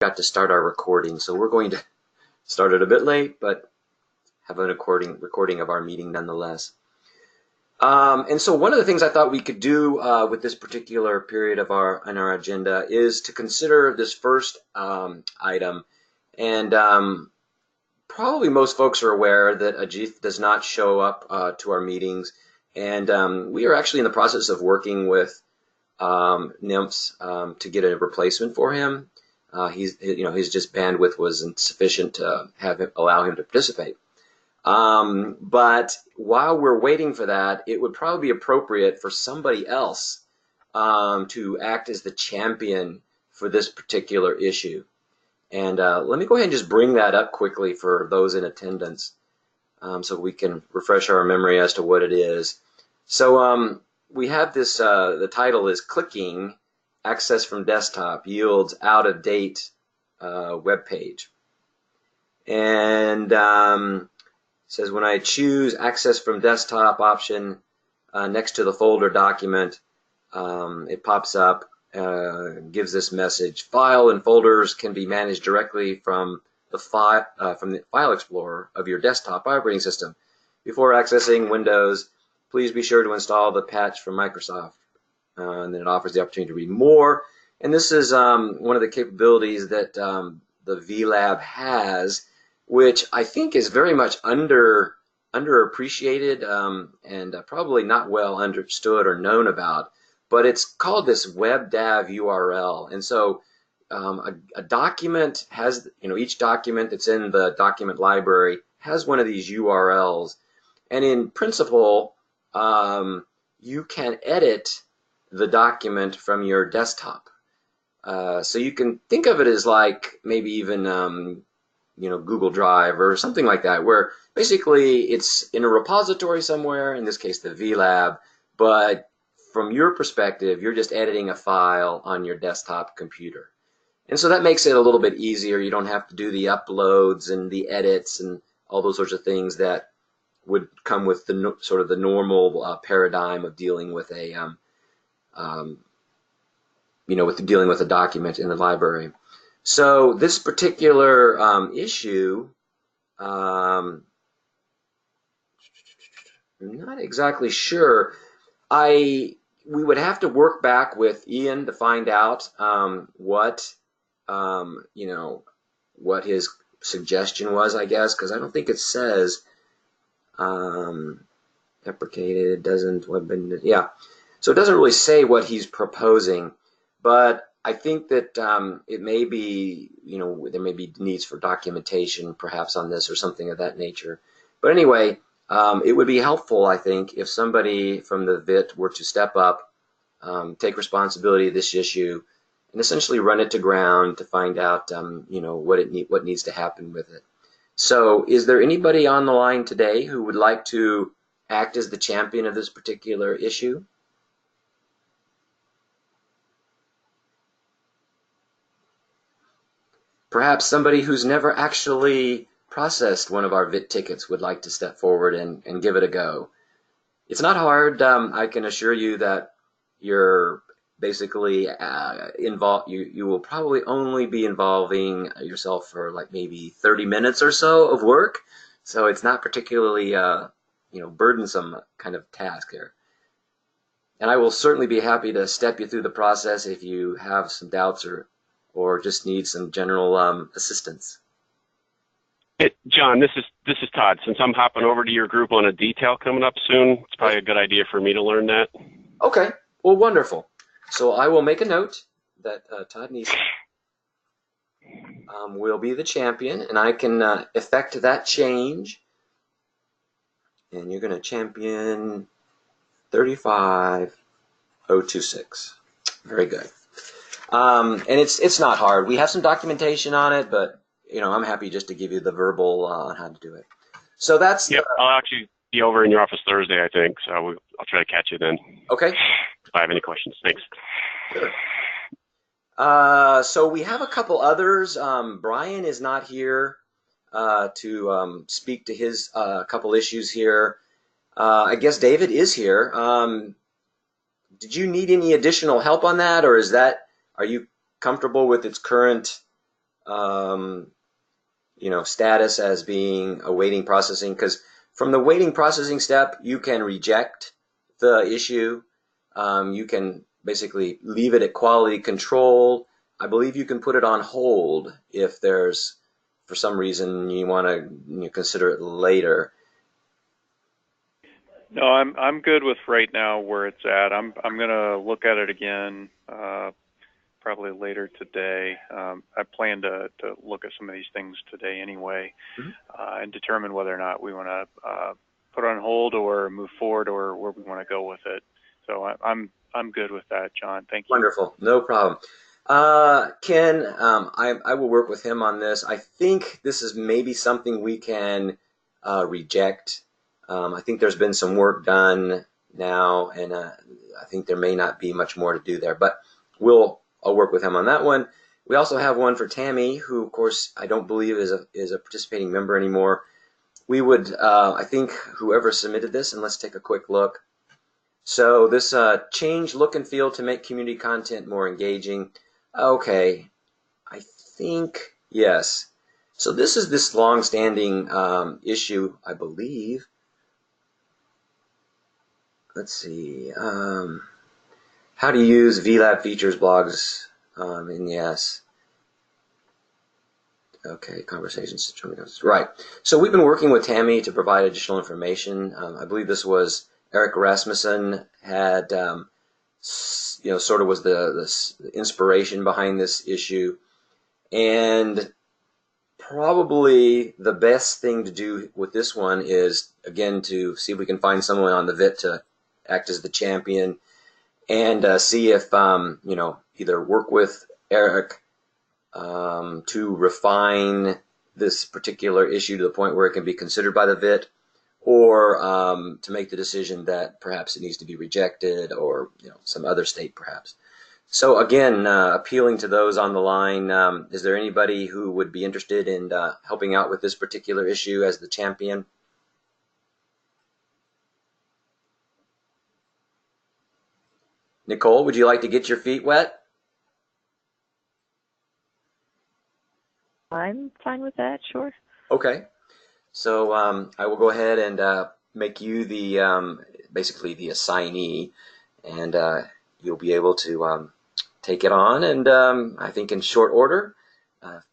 got to start our recording, so we're going to start it a bit late, but have a recording of our meeting nonetheless. And so one of the things I thought we could do with this particular period of our agenda is to consider this first item. And probably most folks are aware that Ajit does not show up to our meetings, and we are actually in the process of working with NIMS to get a replacement for him. His just bandwidth wasn't sufficient to allow him to participate. But while we're waiting for that, it would probably be appropriate for somebody else to act as the champion for this particular issue. And let me go ahead and just bring that up quickly for those in attendance so we can refresh our memory as to what it is. So we have this, the title is Clicking Access from Desktop Yields Out-of-Date Web Page. And it says when I choose Access from Desktop option next to the folder document, it pops up, gives this message. File and folders can be managed directly from the File Explorer of your desktop operating system. Before accessing Windows, please be sure to install the patch from Microsoft. And then it offers the opportunity to read more. And this is one of the capabilities that the VLab has, which I think is very much underappreciated and probably not well understood or known about. But it's called this WebDAV URL. And so a document has, each document that's in the document library has one of these URLs. And in principle, you can edit the document from your desktop. So you can think of it as like maybe even Google Drive or something like that, where basically it's in a repository somewhere, in this case the VLab, but from your perspective, you're just editing a file on your desktop computer. And so that makes it a little bit easier. You don't have to do the uploads and the edits and all those sorts of things that would come with the sort of the normal paradigm of dealing with a dealing with a document in the library. So this particular issue, I'm not exactly sure. We would have to work back with Ian to find out what his suggestion was, I guess, because I don't think it says deprecated. Doesn't yeah. So it doesn't really say what he's proposing, but I think that it may be, there may be needs for documentation perhaps on this or something of that nature. But anyway, it would be helpful, I think, if somebody from the VIT were to step up, take responsibility of this issue, and essentially run it to ground to find out, what needs to happen with it. So is there anybody on the line today who would like to act as the champion of this particular issue? Perhaps somebody who's never actually processed one of our VIT tickets would like to step forward and give it a go. It's not hard. I can assure you that you're basically involved. You will probably only be involving yourself for like maybe 30 minutes or so of work. So it's not particularly burdensome kind of task here. And I will certainly be happy to step you through the process if you have some doubts or just need some general assistance. Hey, John, this is Todd. Since I'm hopping over to your group on a detail coming up soon, it's probably a good idea for me to learn that. Okay, well, wonderful. So I will make a note that Todd Neeson will be the champion, and I can effect that change. And you're going to champion 35026. Very good. And it's not hard. We have some documentation on it, but I'm happy just to give you the verbal on how to do it. So that's. Yep, I'll actually be over in your office Thursday, I think. So I'll try to catch you then. Okay. If I have any questions, thanks. Sure. So we have a couple others. Brian is not here to speak to his couple issues here. I guess David is here. Did you need any additional help on that, or are you comfortable with its current status as being awaiting processing, because from the waiting processing step, you can reject the issue. You can basically leave it at quality control. I believe you can put it on hold if there's, for some reason, you want to consider it later. No, I'm good with right now where it's at. I'm going to look at it again probably later today. I plan to look at some of these things today anyway, and determine whether or not we want to put it on hold or move forward, or where we want to go with it. So I'm good with that, John. Thank you. Wonderful, no problem. Ken, I will work with him on this. I think this is maybe something we can reject. I think there's been some work done now, and I think there may not be much more to do there, but I'll work with him on that one. We also have one for Tammy, who, of course, I don't believe is a participating member anymore. We would, I think, whoever submitted this, and let's take a quick look. So this change look and feel to make community content more engaging. Okay, I think, yes. So this is this long-standing issue, I believe. Let's see. How to use VLab features blogs in yes. Okay, conversations. Right. So we've been working with Tammy to provide additional information. I believe this was Eric Rasmussen had, sort of was the inspiration behind this issue. And probably the best thing to do with this one is, again, to see if we can find someone on the VIT to act as the champion, and see if, either work with Eric to refine this particular issue to the point where it can be considered by the VIT, or to make the decision that perhaps it needs to be rejected, or some other state perhaps. So again, appealing to those on the line, is there anybody who would be interested in helping out with this particular issue as the champion? Nicole, would you like to get your feet wet? I'm fine with that, sure. Okay. So I will go ahead and make you the basically the assignee, and you'll be able to take it on, and I think in short order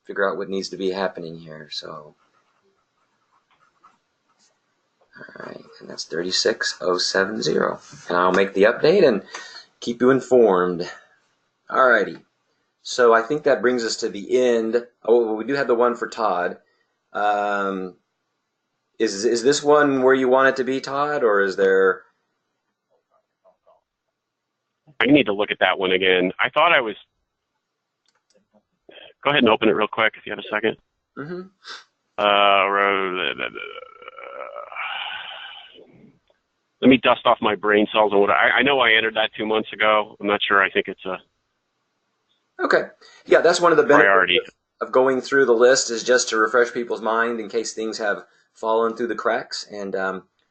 figure out what needs to be happening here. So, all right, and that's 36070, and I'll make the update and keep you informed. All righty. So I think that brings us to the end. Oh, we do have the one for Todd. Is this one where you want it to be, Todd, or is there? I need to look at that one again. I thought I was. Go ahead and open it real quick if you have a second. Mm-hmm. Let me dust off my brain cells on what I know. I entered that 2 months ago. I'm not sure. I think it's a. Okay. Yeah, that's one of the priority benefits of going through the list, is just to refresh people's mind in case things have fallen through the cracks, and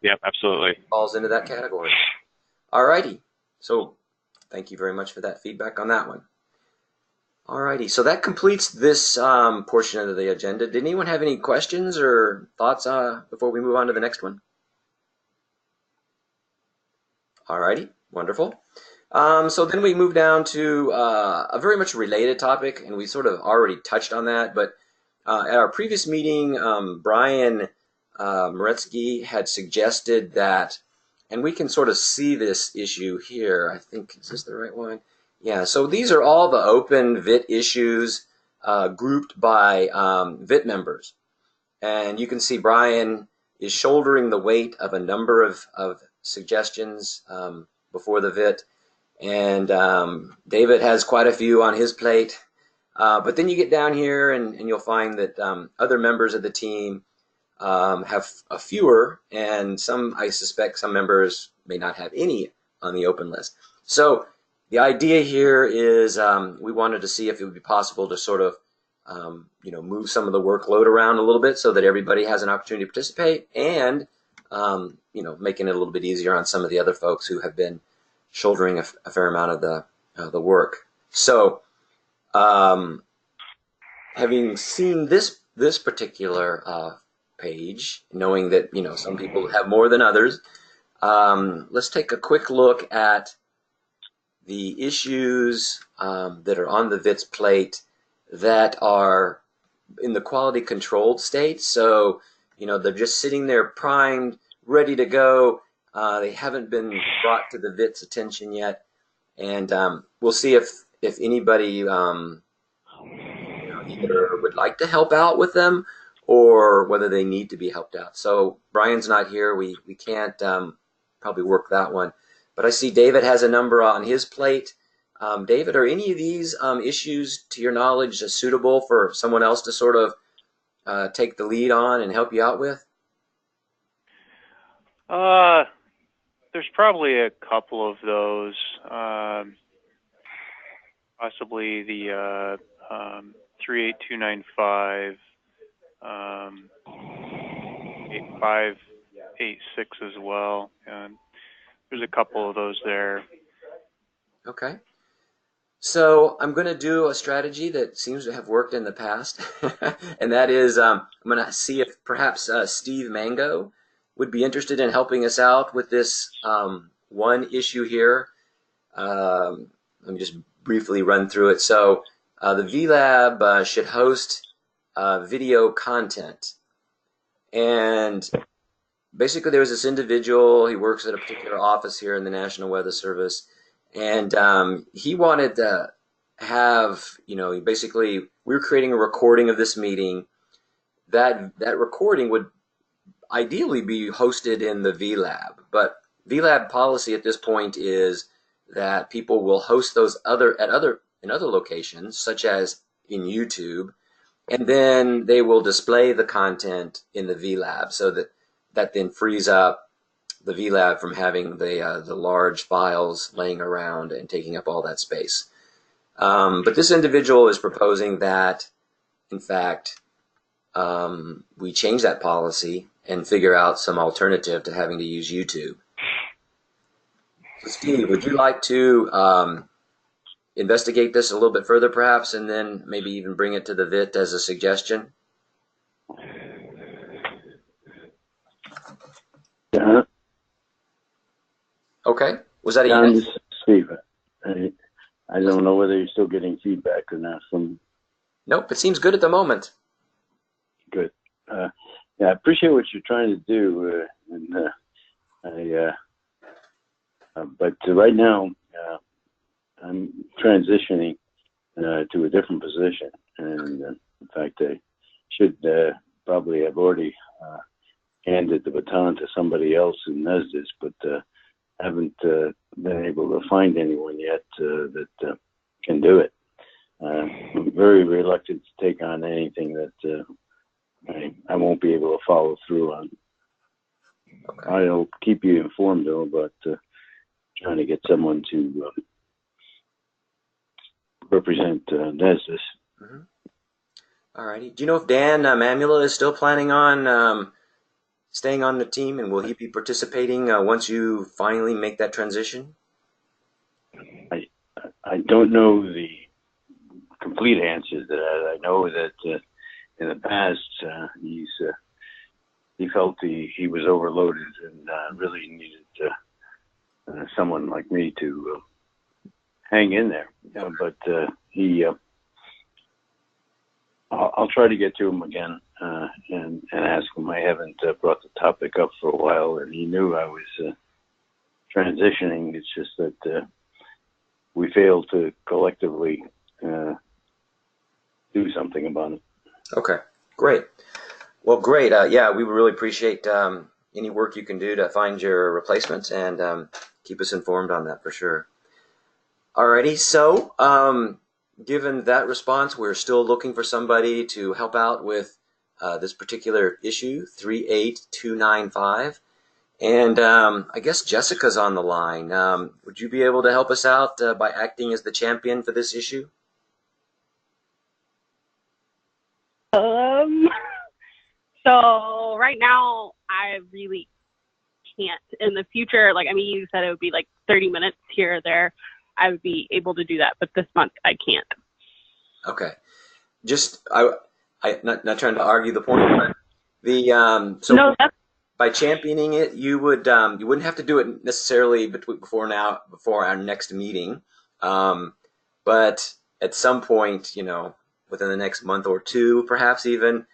yep, absolutely falls into that category. All righty. So thank you very much for that feedback on that one. All righty. So that completes this portion of the agenda. Did anyone have any questions or thoughts before we move on to the next one? All righty. Wonderful. So then we move down to a very much related topic, and we sort of already touched on that, but at our previous meeting, Brian Moretsky had suggested that, and we can sort of see this issue here. I think, is this the right one? Yeah, so these are all the open VIT issues grouped by VIT members. And you can see Brian is shouldering the weight of a number of suggestions before the VIT. And David has quite a few on his plate. But then you get down here and you'll find that other members of the team have a fewer, and I suspect some members may not have any on the open list. So the idea here is we wanted to see if it would be possible to sort of move some of the workload around a little bit so that everybody has an opportunity to participate, and making it a little bit easier on some of the other folks who have been shouldering a fair amount of the work. So having seen this particular page, knowing that some people have more than others, let's take a quick look at the issues that are on the VIT's plate that are in the quality controlled state. So, they're just sitting there primed, ready to go. They haven't been brought to the VIT's attention yet. And we'll see if anybody either would like to help out with them or whether they need to be helped out. So Brian's not here. We can't probably work that one. But I see David has a number on his plate. David, are any of these issues, to your knowledge, suitable for someone else to sort of take the lead on and help you out with? There's probably a couple of those. Possibly the 38295, 8586 as well. There's a couple of those there. Okay. So I'm going to do a strategy that seems to have worked in the past, and that is I'm going to see if perhaps Steve Mango would be interested in helping us out with this one issue here. Let me just briefly run through it. So the VLab should host video content. And basically there was this individual, he works at a particular office here in the National Weather Service, and he wanted to have, basically we were creating a recording of this meeting. That recording would ideally be hosted in the VLab, but VLab policy at this point is that people will host those in other locations, such as in YouTube, and then they will display the content in the VLab, so that then frees up the VLab from having the large files laying around and taking up all that space. But this individual is proposing that, in fact, we change that policy and figure out some alternative to having to use YouTube. So Steve, would you like to investigate this a little bit further, perhaps, and then maybe even bring it to the VIT as a suggestion? Yeah. Okay. Was that a John, yes? this is Steve. I don't know whether you're still getting feedback or not from. Nope. It seems good at the moment. Good. Yeah, I appreciate what you're trying to do, but right now I'm transitioning to a different position, and in fact, I should probably have already handed the baton to somebody else who knows this, but haven't been able to find anyone yet that can do it. I'm very reluctant to take on anything that I won't be able to follow through on. Okay. I'll keep you informed, though, about trying to get someone to represent NESDIS. Mm-hmm. All righty. Do you know if Dan Mamula is still planning on staying on the team, and will he be participating once you finally make that transition? I don't know the complete answer to that. I know that in the past he felt he was overloaded and really needed someone like me to hang in there. But I'll try to get to him again and ask him. I haven't brought the topic up for a while, and he knew I was transitioning. It's just that we failed to collectively do something about it. Okay, great. Well, great. Yeah, we would really appreciate any work you can do to find your replacements, and keep us informed on that for sure. Alrighty, so given that response, we're still looking for somebody to help out with this particular issue, 38295. And I guess Jessica's on the line. Would you be able to help us out by acting as the champion for this issue? So right now, I really can't. In the future, you said it would be like 30 minutes here or there. I would be able to do that, but this month I can't. Okay. just I not trying to argue the point, but so No, that's by championing it, you wouldn't have to do it necessarily before our next meeting, but at some point, within the next month or two, perhaps even,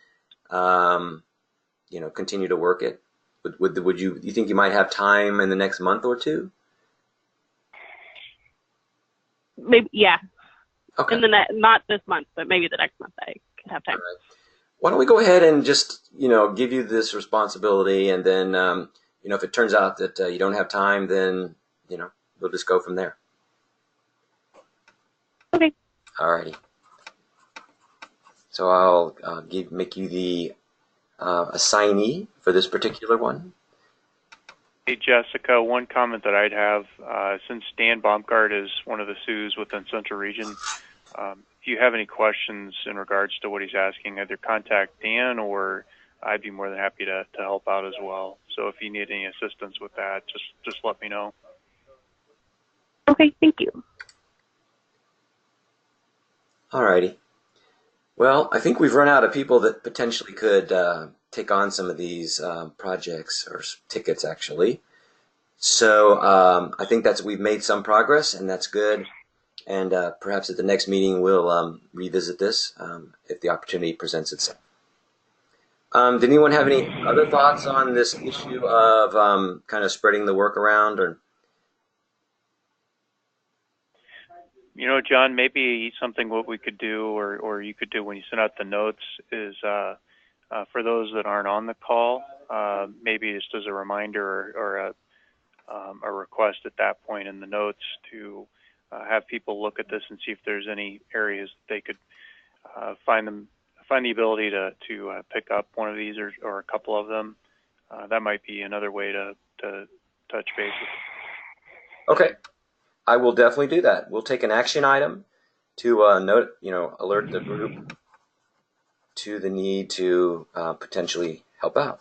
continue to work it. Would you think you might have time in the next month or two? maybe, yeah. Okay. Not this month, but maybe the next month I could have time. All right. Why don't we go ahead and just, give you this responsibility, and then, if it turns out that you don't have time, then, we'll just go from there. Okay. All righty. So I'll make you the assignee for this particular one. Hey, Jessica, one comment that I'd have, since Dan Baumgart is one of the SUs within Central Region, if you have any questions in regards to what he's asking, either contact Dan or I'd be more than happy to help out as well. So if you need any assistance with that, just let me know. Okay, thank you. All righty. Well, I think we've run out of people that potentially could take on some of these projects, or tickets actually. So I think we've made some progress, and that's good. And perhaps at the next meeting we'll revisit this if the opportunity presents itself. Did anyone have any other thoughts on this issue of kind of spreading the work around? Or John, maybe something what we could do, or you could do when you send out the notes, is for those that aren't on the call, maybe just as a reminder or a request at that point in the notes to have people look at this and see if there's any areas that they could find the ability to pick up one of these or a couple of them. That might be another way to touch base. Okay, I will definitely do that. We'll take an action item to alert the group to the need to potentially help out.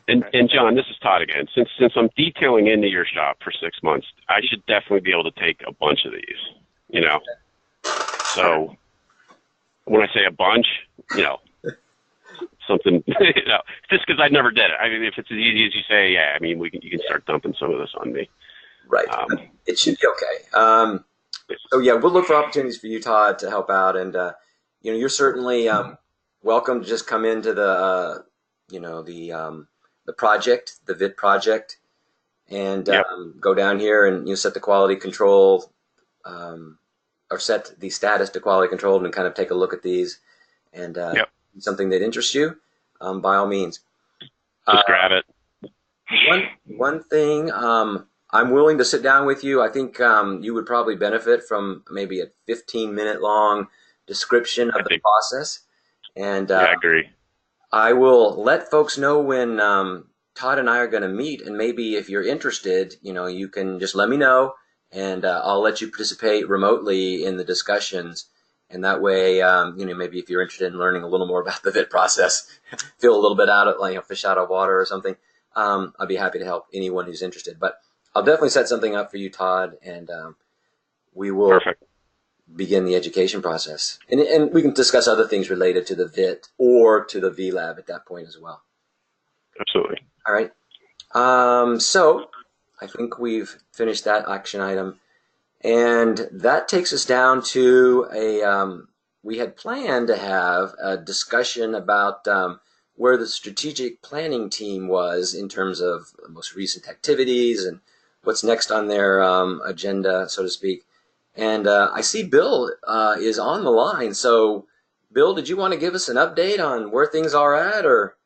And John, this is Todd again. Since I'm detailing into your shop for 6 months, I should definitely be able to take a bunch of these, So when I say a bunch, something, just because I never did it. I mean, if it's as easy as you say, yeah, I mean, you can start dumping some of this on me. Right. It should be okay. So yeah, we'll look for opportunities for you, Todd, to help out, and you're certainly welcome to just come into the the project, the VIT project, and go down here and set the quality control, or set the status to quality control, and kind of take a look at these, and something that interests you, by all means. Just grab it. One thing, I'm willing to sit down with you. I think you would probably benefit from maybe a 15-minute long description of the process. And I agree. I will let folks know when Todd and I are going to meet, and maybe if you're interested, you can just let me know, and I'll let you participate remotely in the discussions. And that way, maybe if you're interested in learning a little more about the VIT process, feel a little bit out of, fish out of water or something, I'd be happy to help anyone who's interested. But I'll definitely set something up for you, Todd, and we will begin the education process. And we can discuss other things related to the VIT or to the VLab at that point as well. Absolutely. All right. So I think we've finished that action item. And that takes us down to we had planned to have a discussion about where the strategic planning team was in terms of the most recent activities and what's next on their agenda, so to speak. And I see Bill is on the line. So, Bill, did you want to give us an update on where things are at, or?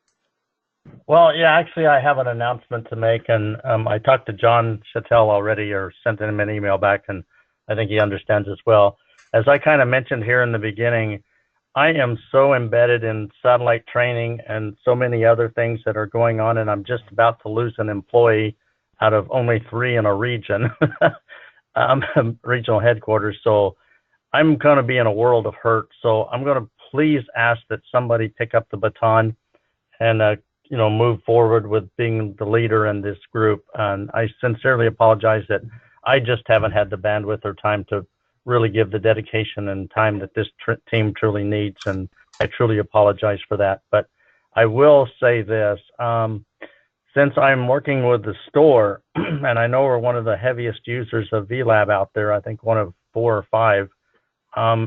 Well, yeah, actually, I have an announcement to make, and I talked to John Chattel already, or sent him an email back, and I think he understands as well. As I kind of mentioned here in the beginning, I am so embedded in satellite training and so many other things that are going on, and I'm just about to lose an employee out of only 3 in a region, regional headquarters. So I'm going to be in a world of hurt. So I'm going to please ask that somebody pick up the baton and move forward with being the leader in this group. And I sincerely apologize that I just haven't had the bandwidth or time to really give the dedication and time that this team truly needs, and I truly apologize for that. But I will say this, since I'm working with the store, and I know we're one of the heaviest users of VLab out there, I think one of 4 or 5,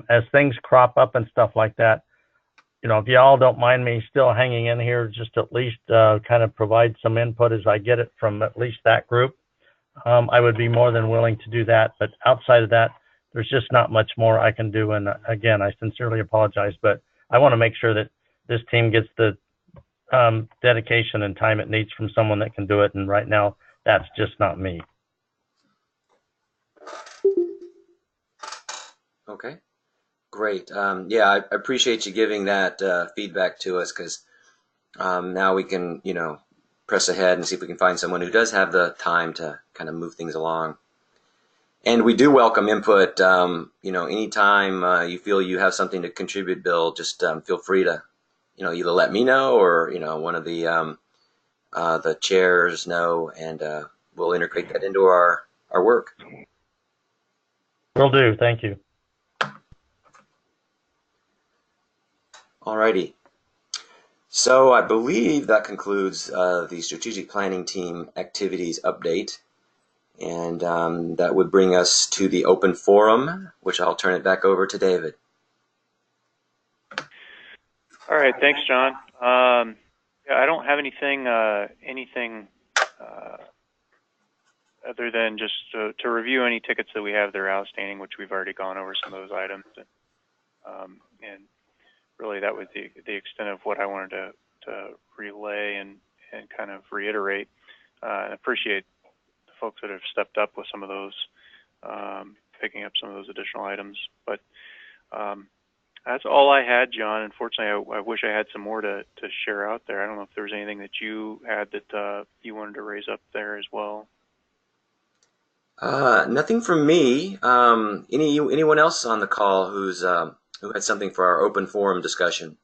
as things crop up and stuff like that, if y'all don't mind me still hanging in here, just at least kind of provide some input as I get it from at least that group, I would be more than willing to do that. But outside of that, there's just not much more I can do. And again, I sincerely apologize, but I want to make sure that this team gets the dedication and time it needs from someone that can do it. And right now, that's just not me. Okay. Great. Yeah, I appreciate you giving that feedback to us, because now we can, press ahead and see if we can find someone who does have the time to kind of move things along. And we do welcome input. Anytime you feel you have something to contribute, Bill, just feel free to, either let me know or, one of the chairs know, and we'll integrate that into our work. Will do. Thank you. Alrighty. So I believe that concludes the strategic planning team activities update, and that would bring us to the open forum, which I'll turn it back over to David. All right, thanks, John. I don't have anything other than just to review any tickets that we have that are outstanding, which we've already gone over some of those items, and really that was the extent of what I wanted to relay and kind of reiterate. I appreciate the folks that have stepped up with some of those, picking up some of those additional items. But that's all I had, John. Unfortunately, I wish I had some more to share out there. I don't know if there was anything that you had that you wanted to raise up there as well. Nothing from me. Anyone else on the call who had something for our open forum discussion?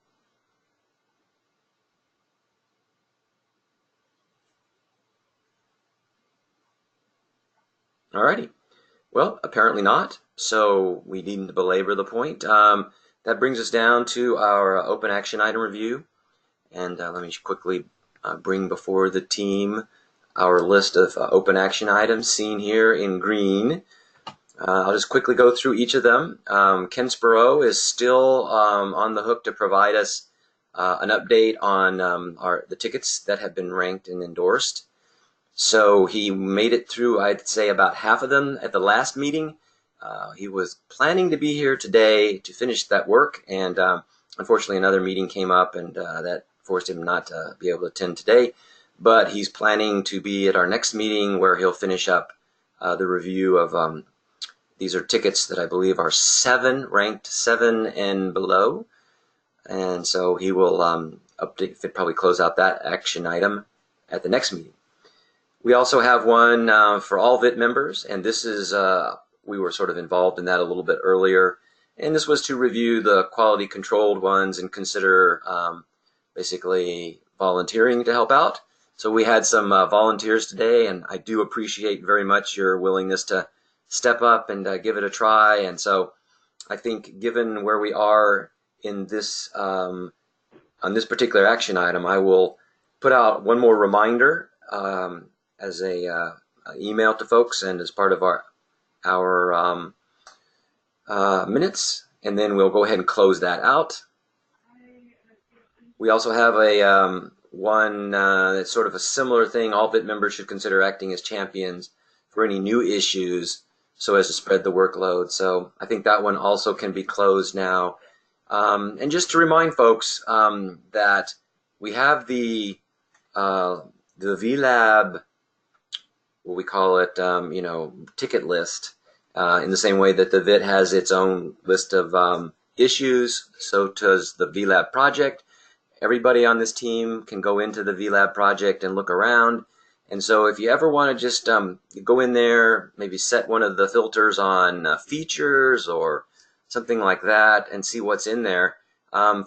Alrighty. Well, apparently not, so we needn't belabor the point. That brings us down to our open action item review, and let me quickly bring before the team our list of open action items seen here in green. I'll just quickly go through each of them. Ken Sparrow is still on the hook to provide us an update on the tickets that have been ranked and endorsed. So he made it through, I'd say, about half of them at the last meeting. He was planning to be here today to finish that work, and unfortunately another meeting came up, and that forced him not to be able to attend today. But he's planning to be at our next meeting, where he'll finish up the review of these are tickets that I believe are ranked 7 and below, and so he will probably close out that action item at the next meeting. We also have one for all VIT members, and this is we were sort of involved in that a little bit earlier, and this was to review the quality controlled ones and consider basically volunteering to help out. So we had some volunteers today, and I do appreciate very much your willingness to step up and give it a try. And so I think, given where we are in this on this particular action item, I will put out one more reminder as a email to folks and as part of our minutes, and then we'll go ahead and close that out. We also have a one that's sort of a similar thing. All VIT members should consider acting as champions for any new issues so as to spread the workload. So I think that one also can be closed now. And just to remind folks that we have the VLab, what we call it, ticket list, in the same way that the VIT has its own list of issues, so does the VLab project. Everybody on this team can go into the VLab project and look around. And so if you ever want to just go in there, maybe set one of the filters on features or something like that and see what's in there,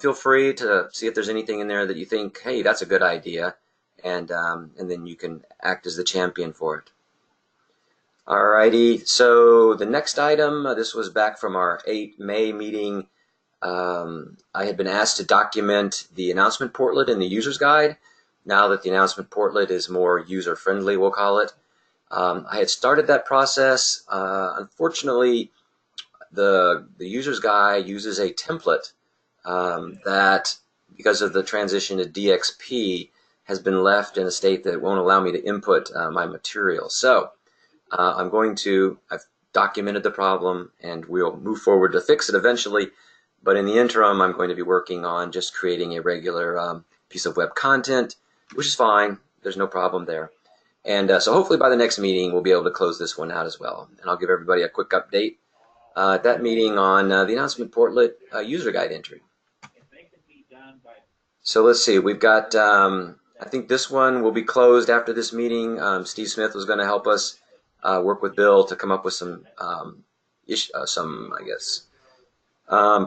feel free to see if there's anything in there that you think, hey, that's a good idea, and then you can act as the champion for it. Alrighty, so the next item, this was back from our 8 May meeting. I had been asked to document the announcement portlet in the user's guide. Now that the announcement portlet is more user-friendly, we'll call it. I had started that process. Unfortunately, the user's guide uses a template that, because of the transition to DXP, has been left in a state that won't allow me to input my material. So I've documented the problem, and we'll move forward to fix it eventually. But in the interim, I'm going to be working on just creating a regular piece of web content, which is fine. There's no problem there. And so hopefully by the next meeting, we'll be able to close this one out as well. And I'll give everybody a quick update at that meeting on the announcement portlet user guide entry. So let's see. We've got, I think this one will be closed after this meeting. Steve Smith was going to help us work with Bill to come up with some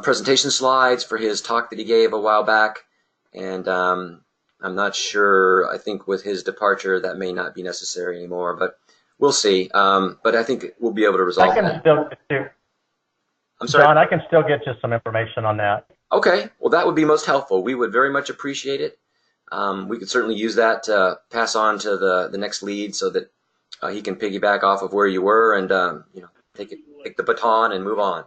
presentation slides for his talk that he gave a while back. And I'm not sure. I think with his departure, that may not be necessary anymore, but we'll see. But I think we'll be able to resolve that. I'm sorry, John, I can still get you some information on that. Okay, well, that would be most helpful. We would very much appreciate it. We could certainly use that to pass on to the next lead so that he can piggyback off of where you were and take the baton and move on.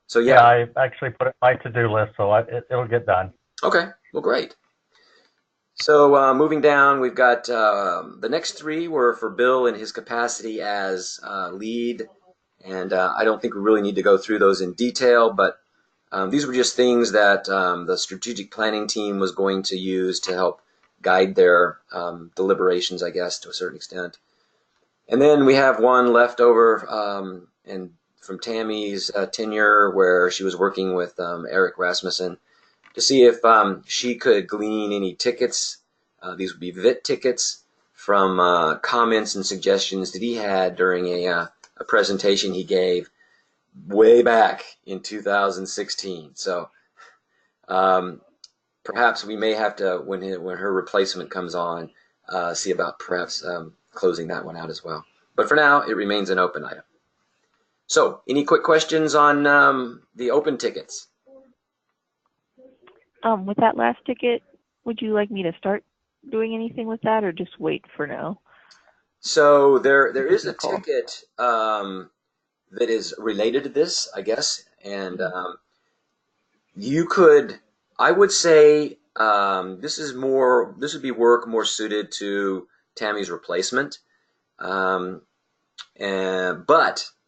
So yeah, I actually put it on my to-do list, so it'll get done. Okay, well, great. So moving down, we've got the next 3 were for Bill in his capacity as lead, and I don't think we really need to go through those in detail, but these were just things that the strategic planning team was going to use to help guide their deliberations, I guess, to a certain extent. And then we have one left over and from Tammy's tenure, where she was working with Eric Rasmussen to see if she could glean any tickets. These would be VIT tickets from comments and suggestions that he had during a presentation he gave way back in 2016. So perhaps we may have to, when her replacement comes on, see about perhaps closing that one out as well. But for now, it remains an open item. So, any quick questions on the open tickets? With that last ticket, would you like me to start doing anything with that, or just wait for now? So there is a ticket that is related to this, I guess, and you could, I would say, this would be work more suited to Tammy's replacement, but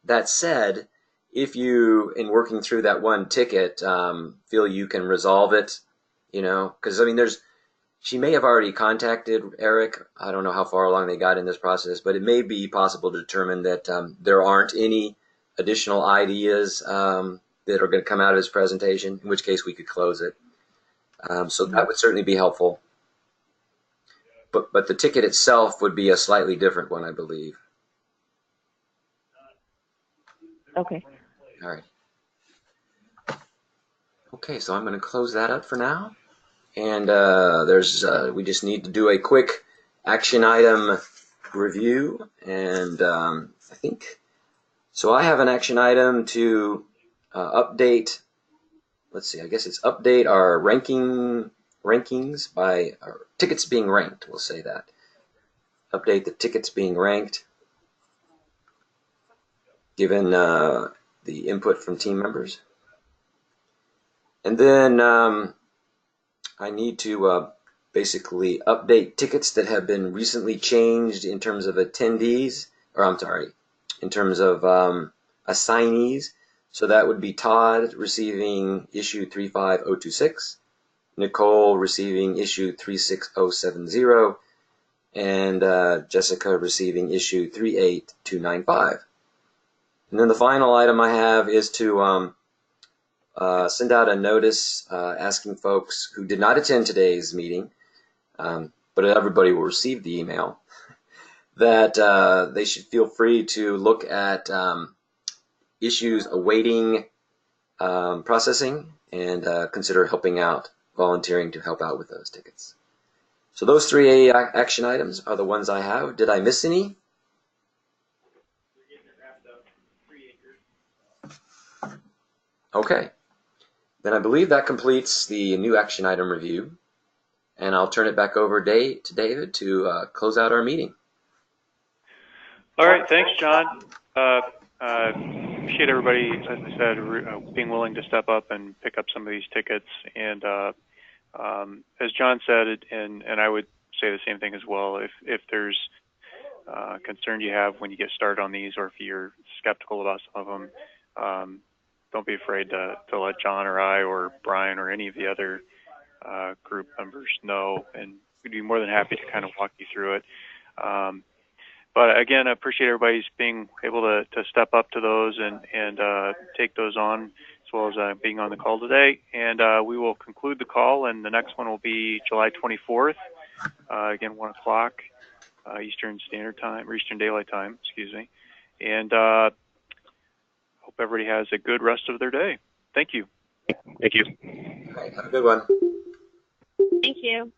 that said, if you, in working through that one ticket, feel you can resolve it, because I mean, she may have already contacted Eric. I don't know how far along they got in this process, but it may be possible to determine that there aren't any additional ideas that are going to come out of his presentation, in which case we could close it. So that would certainly be helpful. But the ticket itself would be a slightly different one, I believe. Okay. All right. Okay, so I'm going to close that up for now. And we just need to do a quick action item review. And I think, so I have an action item to update, let's see, I guess it's update our rankings by our tickets being ranked, we'll say that. Update the tickets being ranked, given the input from team members. And then I need to basically update tickets that have been recently changed in terms of attendees, or I'm sorry, in terms of assignees. So that would be Todd receiving issue 35026, Nicole receiving issue 36070, and Jessica receiving issue 38295. And then the final item I have is to send out a notice asking folks who did not attend today's meeting, but everybody will receive the email, that they should feel free to look at issues awaiting processing and consider helping out, volunteering to help out with those tickets. So those 3 action items are the ones I have. Did I miss any? Okay. Then I believe that completes the new action item review. And I'll turn it back over to David to close out our meeting. All right, thanks, John. Appreciate everybody, as I said, being willing to step up and pick up some of these tickets. And as John said, and I would say the same thing as well, if there's concern you have when you get started on these, or if you're skeptical about some of them, don't be afraid to let John or I or Brian or any of the other group members know, and we'd be more than happy to kind of walk you through it. But again, I appreciate everybody's being able to step up to those and take those on, as well as being on the call today. And we will conclude the call, and the next one will be July 24th, again, 1 o'clock Eastern Standard Time, or Eastern Daylight Time, excuse me. And hope everybody has a good rest of their day. Thank you. Thank you. All right, have a good one. Thank you.